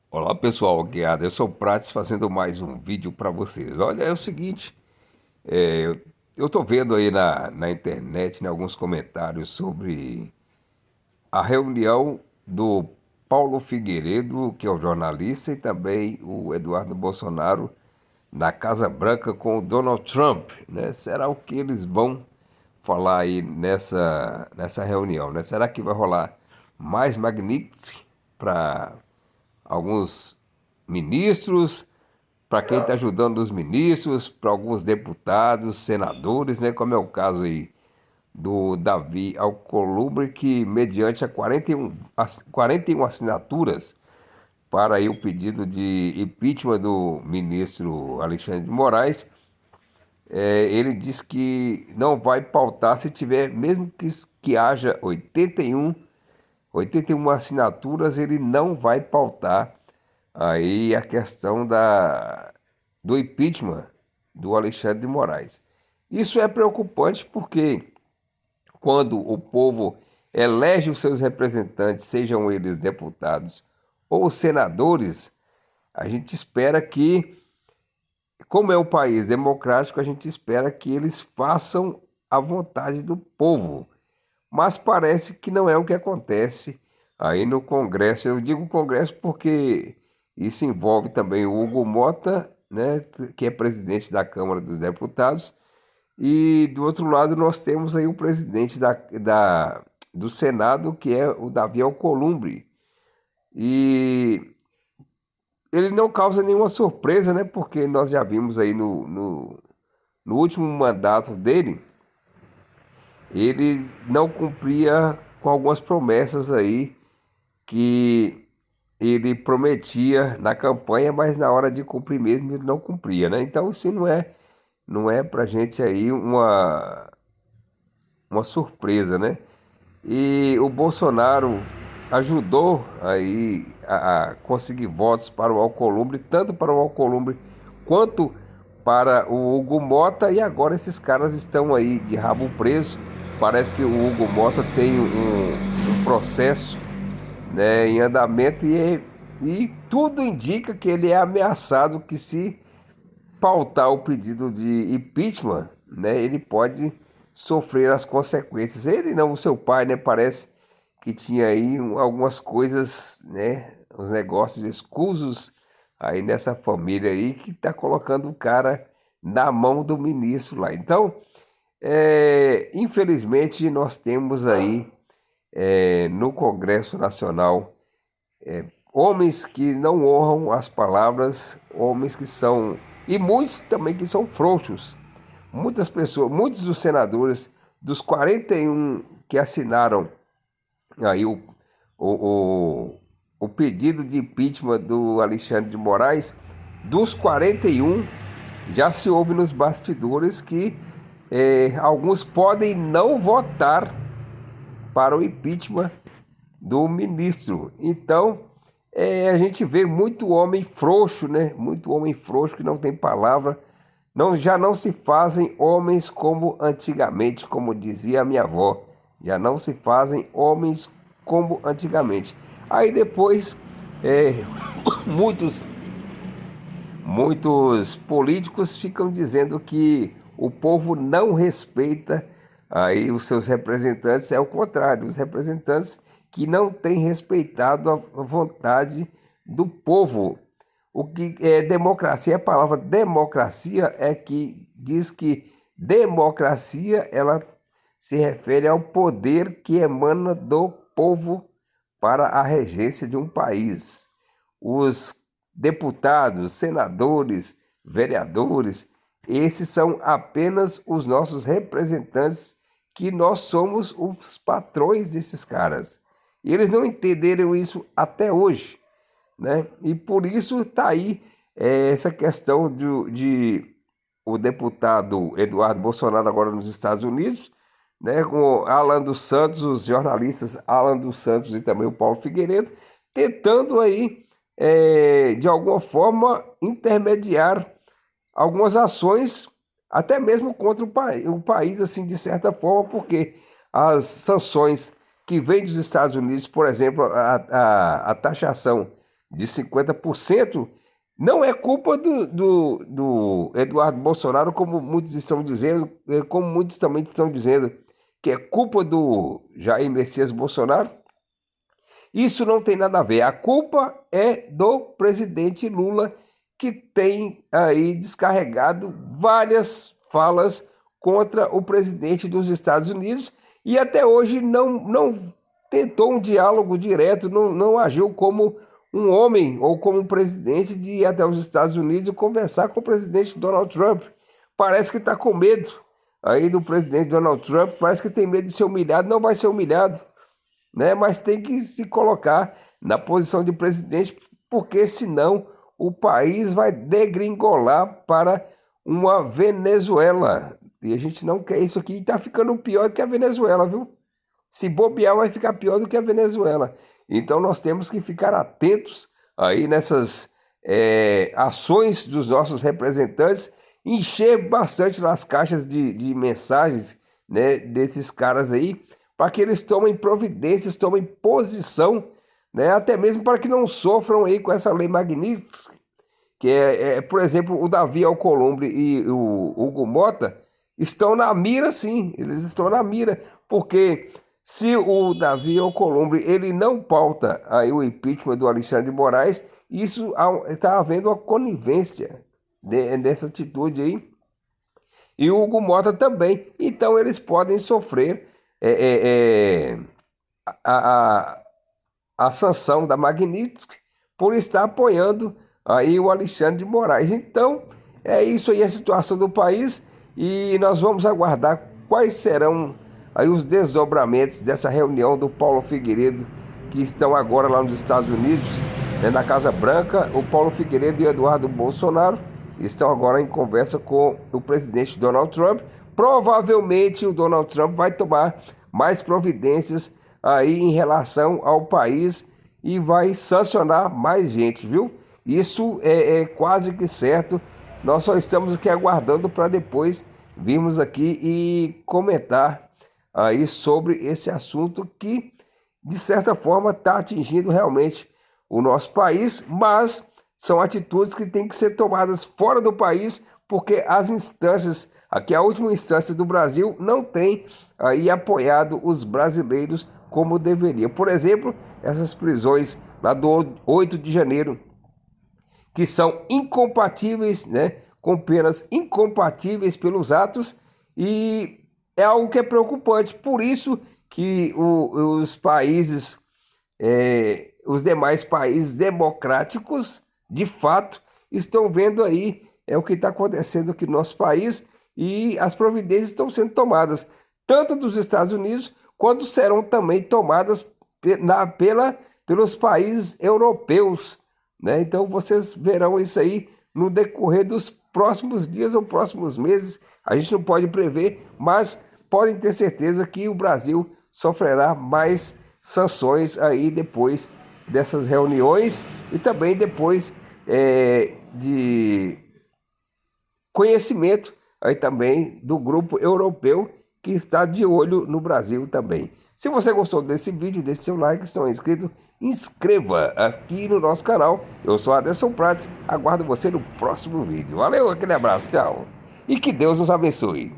Olá pessoal, guiado. Eu sou o Prates fazendo mais um vídeo para vocês. Olha, é o seguinte, eu tô vendo aí na internet, em alguns comentários sobre a reunião do Paulo Figueiredo, que é o jornalista, e também o Eduardo Bolsonaro na Casa Branca com o Donald Trump, né? Será o que eles vão falar aí nessa reunião, né? Será que vai rolar mais Magnitsky para alguns ministros, para quem está ajudando os ministros, para alguns deputados, senadores, né, como é o caso aí do Davi Alcolumbre, que mediante a 41 assinaturas para aí o pedido de impeachment do ministro Alexandre de Moraes, ele diz que não vai pautar se tiver, mesmo que haja 81 assinaturas, ele não vai pautar aí a questão do impeachment do Alexandre de Moraes. Isso é preocupante porque quando o povo elege os seus representantes, sejam eles deputados ou senadores, a gente espera que, como é um país democrático, a gente espera que eles façam a vontade do povo. Mas parece que não é o que acontece aí no Congresso. Eu digo Congresso porque isso envolve também o Hugo Mota, né, que é presidente da Câmara dos Deputados, e do outro lado nós temos aí o presidente do Senado, que é o Davi Alcolumbre. E ele não causa nenhuma surpresa, né, porque nós já vimos aí no último mandato dele, ele não cumpria com algumas promessas aí que ele prometia na campanha, mas na hora de cumprir mesmo ele não cumpria, né? Então isso não é para gente aí uma surpresa, né? E o Bolsonaro ajudou aí a conseguir votos para o Alcolumbre, tanto para o Alcolumbre quanto para o Hugo Mota, e agora esses caras estão aí de rabo preso. Parece que o Hugo Mota tem um processo, né, em andamento e tudo indica que ele é ameaçado, que se pautar o pedido de impeachment, né, ele pode sofrer as consequências. Ele não, o seu pai, né, parece que tinha aí algumas coisas, né, uns negócios escusos aí nessa família aí que está colocando o cara na mão do ministro lá. Então, infelizmente, nós temos aí no Congresso Nacional homens que não honram as palavras, homens que são, e muitos também que são frouxos. Muitas pessoas, muitos dos senadores, dos 41 que assinaram aí o, o, o pedido de impeachment do Alexandre de Moraes, dos 41 já se ouve nos bastidores que alguns podem não votar para o impeachment do ministro. Então, a gente vê muito homem frouxo, né? Muito homem frouxo que não tem palavra. Não, já não se fazem homens como antigamente, como dizia a minha avó. Já não se fazem homens como antigamente. Aí depois, é, muitos muitos políticos ficam dizendo que o povo não respeita aí os seus representantes, é o contrário, os representantes que não têm respeitado a vontade do povo. O que é democracia? A palavra democracia é que diz que democracia ela se refere ao poder que emana do povo para a regência de um país. Os deputados, senadores, vereadores, esses são apenas os nossos representantes, que nós somos os patrões desses caras. E eles não entenderam isso até hoje, né? E por isso está aí essa questão de o deputado Eduardo Bolsonaro agora nos Estados Unidos, né, com Alan dos Santos, os jornalistas Alan dos Santos e também o Paulo Figueiredo, tentando aí, de alguma forma, intermediar algumas ações, até mesmo contra o país, assim, de certa forma, porque as sanções que vêm dos Estados Unidos, por exemplo, a taxação de 50%, não é culpa do Eduardo Bolsonaro, como muitos estão dizendo, como muitos também estão dizendo, que é culpa do Jair Messias Bolsonaro. Isso não tem nada a ver. A culpa é do presidente Lula, que tem aí descarregado várias falas contra o presidente dos Estados Unidos e até hoje não tentou um diálogo direto, não agiu como um homem ou como um presidente de ir até os Estados Unidos e conversar com o presidente Donald Trump. Parece que está com medo aí do presidente Donald Trump, parece que tem medo de ser humilhado, não vai ser humilhado, né? Mas tem que se colocar na posição de presidente, porque senão o país vai degringolar para uma Venezuela. E a gente não quer isso aqui. E está ficando pior do que a Venezuela, viu? Se bobear, vai ficar pior do que a Venezuela. Então nós temos que ficar atentos aí nessas ações dos nossos representantes, encher bastante nas caixas de mensagens, né, desses caras aí, para que eles tomem providências, tomem posição, né, até mesmo para que não sofram aí com essa lei Magnitsky, que por exemplo, o Davi Alcolumbre e o Hugo Mota estão na mira, sim, eles estão na mira, porque se o Davi Alcolumbre ele não pauta aí o impeachment do Alexandre de Moraes, isso está havendo uma conivência dessa atitude aí, e o Hugo Mota também, então eles podem sofrer a, a sanção da Magnitsky por estar apoiando aí o Alexandre de Moraes. Então, é isso aí a situação do país e nós vamos aguardar quais serão aí os desdobramentos dessa reunião do Paulo Figueiredo, que estão agora lá nos Estados Unidos, né, na Casa Branca. O Paulo Figueiredo e o Eduardo Bolsonaro estão agora em conversa com o presidente Donald Trump. Provavelmente o Donald Trump vai tomar mais providências aí em relação ao país e vai sancionar mais gente, viu? Isso é quase que certo. Nós só estamos aqui aguardando para depois virmos aqui e comentar aí sobre esse assunto que, de certa forma, está atingindo realmente o nosso país, mas são atitudes que têm que ser tomadas fora do país, porque as instâncias, aqui a última instância do Brasil, não tem aí apoiado os brasileiros como deveria. Por exemplo, essas prisões lá do 8 de janeiro, que são incompatíveis, né, com penas incompatíveis pelos atos, e é algo que é preocupante. Por isso que os países, os demais países democráticos, de fato, estão vendo aí o que está acontecendo aqui no nosso país e as providências estão sendo tomadas, tanto dos Estados Unidos, quanto serão também tomadas pelos países europeus, né? Então vocês verão isso aí no decorrer dos próximos dias ou próximos meses. A gente não pode prever, mas podem ter certeza que o Brasil sofrerá mais sanções aí depois dessas reuniões e também depois de conhecimento aí também do grupo europeu que está de olho no Brasil também. Se você gostou desse vídeo, deixe seu like, se não é inscrito, inscreva aqui no nosso canal. Eu sou Aderson Prates, aguardo você no próximo vídeo. Valeu, aquele abraço, tchau. E que Deus nos abençoe.